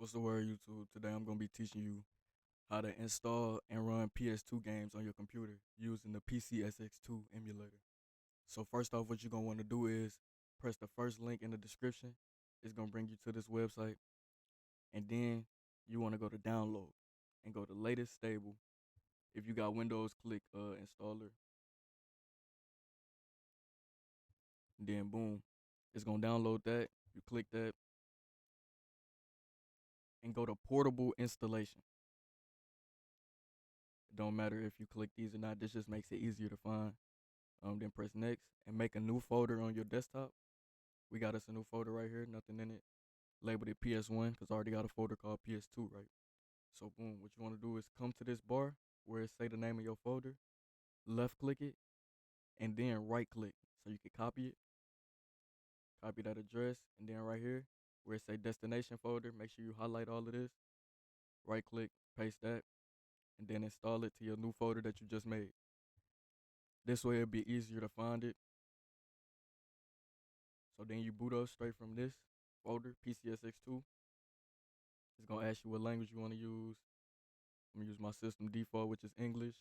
What's the word, YouTube? Today I'm going to be teaching you how to install and run PS2 games on your computer using the PCSX2 emulator. So first off, what you're going to want to do is press the first link in the description. It's going to bring you to this website. And then you want to go to download and go to latest stable. If you got Windows, click installer. And then boom, it's going to download that. You click that and go to portable installation. It don't matter if you click these or not. This just makes it easier to find. Then press next and make a new folder on your desktop. We got us a new folder right here, nothing in it. Labeled it PS1 because I already got a folder called PS2, right? So boom, what you want to do is come to this bar where it say the name of your folder, left click it, and then right click so you can copy that address, and then right here where it say destination folder, make sure you highlight all of this, right click, paste that, and then install it to your new folder that you just made. This way it'll be easier to find it. So then you boot up straight from this folder, PCSX2. It's gonna ask you what language you want to use. I'm gonna use my system default, which is English.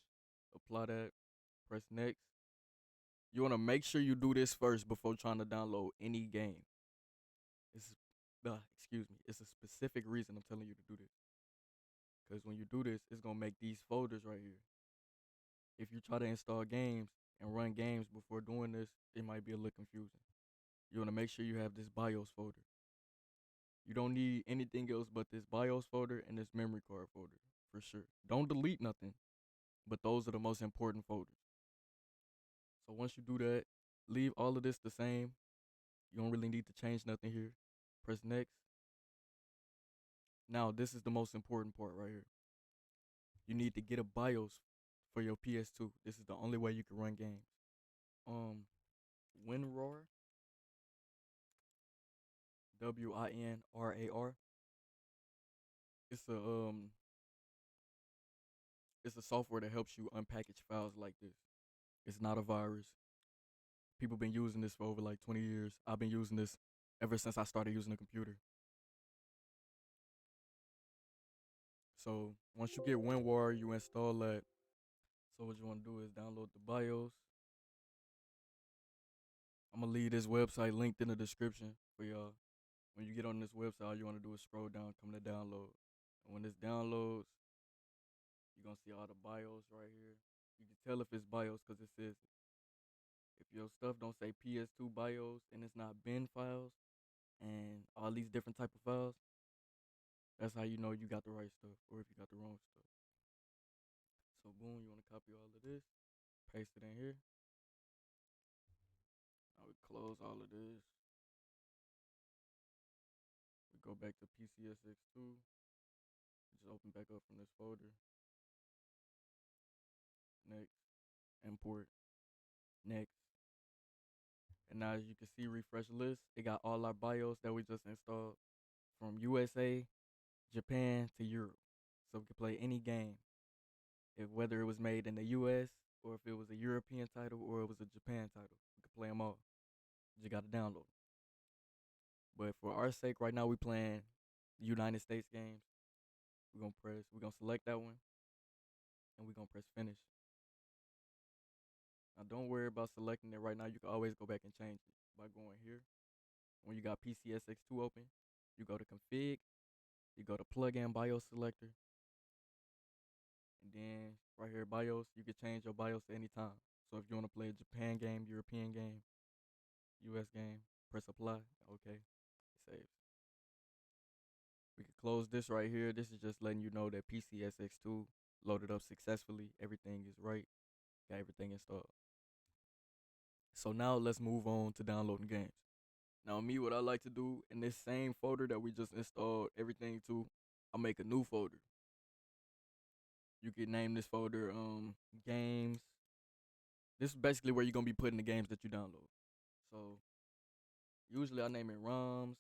Apply that, press next. You wanna make sure you do this first before trying to download any game. It's it's a specific reason I'm telling you to do this. Cause when you do this, it's gonna make these folders right here. If you try to install games and run games before doing this, it might be a little confusing. You wanna make sure you have this BIOS folder. You don't need anything else but this BIOS folder and this memory card folder, for sure. Don't delete nothing, but those are the most important folders. So once you do that, leave all of this the same. You don't really need to change nothing here. Press next. Now, this is the most important part right here. You need to get a BIOS for your PS2. This is the only way you can run games. WinRAR, WINRAR. It's a it's a software that helps you unpackage files like this. It's not a virus. People been using this for over like 20 years. I've been using this ever since I started using a computer. So once you get WinRAR, you install that. So what you want to do is download the BIOS. I'm gonna leave this website linked in the description for y'all. When you get on this website, all you want to do is scroll down, come to download. And when this downloads, you're gonna see all the BIOS right here. You can tell if it's BIOS because it says it. If your stuff don't say PS2 BIOS and it's not bin files and all these different type of files, that's how you know you got the right stuff or if you got the wrong stuff. So boom, you want to copy all of this, paste it in here. Now we close all of this. We go back to PCSX2. Just open back up from this folder. Next, import, next. And now as you can see, refresh list. It got all our BIOS that we just installed from USA, Japan to Europe. So we can play any game. Whether it was made in the US or if it was a European title or it was a Japan title. We can play them all. You just gotta download them. But for our sake, right now we playing United States games. We're gonna select that one and we're gonna press finish. Now don't worry about selecting it right now. You can always go back and change it by going here. When you got PCSX2 open, you go to config, you go to plug-in BIOS selector, and then right here BIOS, you can change your BIOS at any time. So if you want to play a Japan game, European game, US game, press apply. Okay, it saves. We can close this right here. This is just letting you know that PCSX2 loaded up successfully. Everything is right. Got everything installed. So now let's move on to downloading games. Now me, what I like to do in this same folder that we just installed everything to, I make a new folder. You can name this folder games. This is basically where you're gonna be putting the games that you download. So usually I name it ROMs.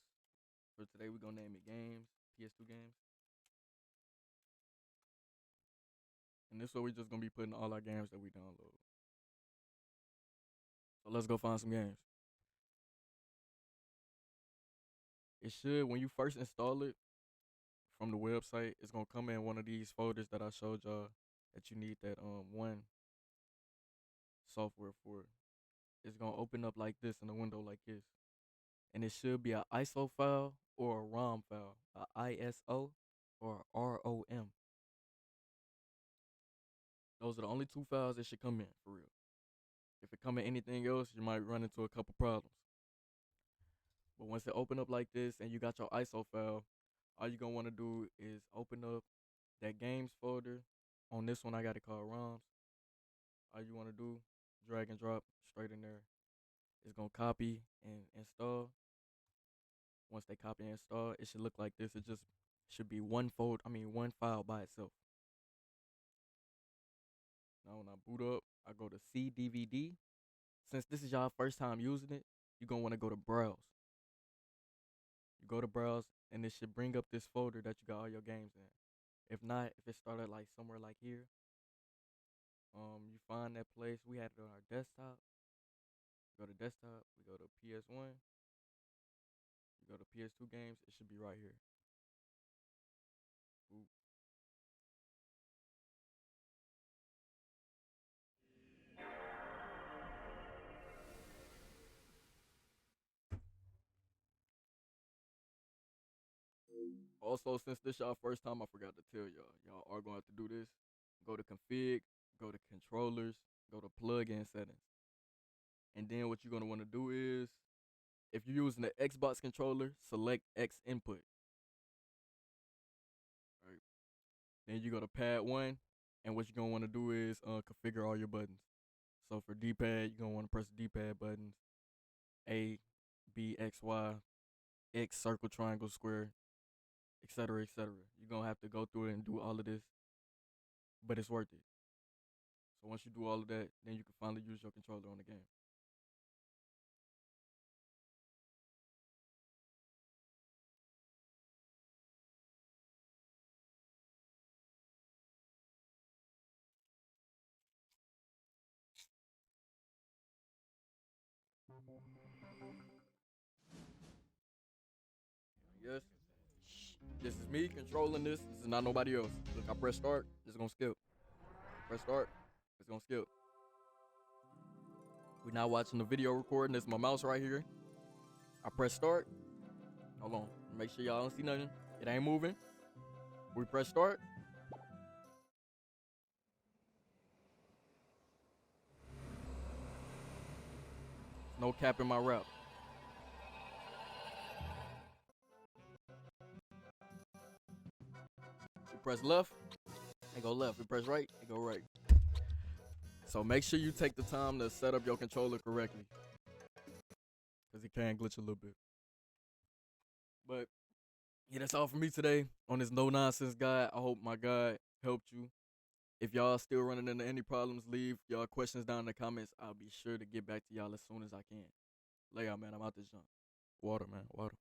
For today we're gonna name it games, PS2 games. And this is where we're just gonna be putting all our games that we download. So let's go find some games. It should, when you first install it, from the website, it's gonna come in one of these folders that I showed y'all that you need that one software for. It's gonna open up like this in a window like this, and it should be a ISO file or a ROM file, a ISO or a ROM. Those are the only two files that should come in for real. If it come in anything else, you might run into a couple problems. But once it open up like this and you got your ISO file, all you're gonna wanna do is open up that games folder. On this one, I got it called ROMs. All you wanna do, drag and drop straight in there. It's gonna copy and install. Once they copy and install, it should look like this. It just should be one file by itself. Now when I boot up, I go to C DVD. Since this is y'all first time using it, you're gonna wanna go to browse. You go to browse and it should bring up this folder that you got all your games in. If not, if it started like somewhere like here, you find that place. We had it on our desktop. Go to desktop, we go to PS1, we go to PS2 games, it should be right here. Boop. Also, since this y'all first time, I forgot to tell y'all, y'all are going to have to do this. Go to config, go to controllers, go to plugin settings. And then what you're gonna want to do is, if you're using the Xbox controller, select X input. Right. Then you go to pad one, and what you're gonna want to do is configure all your buttons. So for D-pad, you're gonna want to press the D-pad buttons: A, B, X, Y, X, circle, triangle, square, etc., etc. You're gonna have to go through it and do all of this, but it's worth it. So once you do all of that, then you can finally use your controller on the game. Yes, this is me controlling this. This is not nobody else. Look, I press start, it's gonna skip. Press start, it's gonna skip. We're now watching the video recording. This is my mouse right here. I press start. Hold on. Make sure y'all don't see nothing. It ain't moving. We press start. No cap in my rap. We press left, it go left. We press right, it go right. So make sure you take the time to set up your controller correctly, because it can glitch a little bit. But yeah, that's all for me today on this no nonsense guide. I hope my guide helped you. If y'all still running into any problems, leave y'all questions down in the comments. I'll be sure to get back to y'all as soon as I can. Lay out, man. I'm out this jump. Water, man. Water.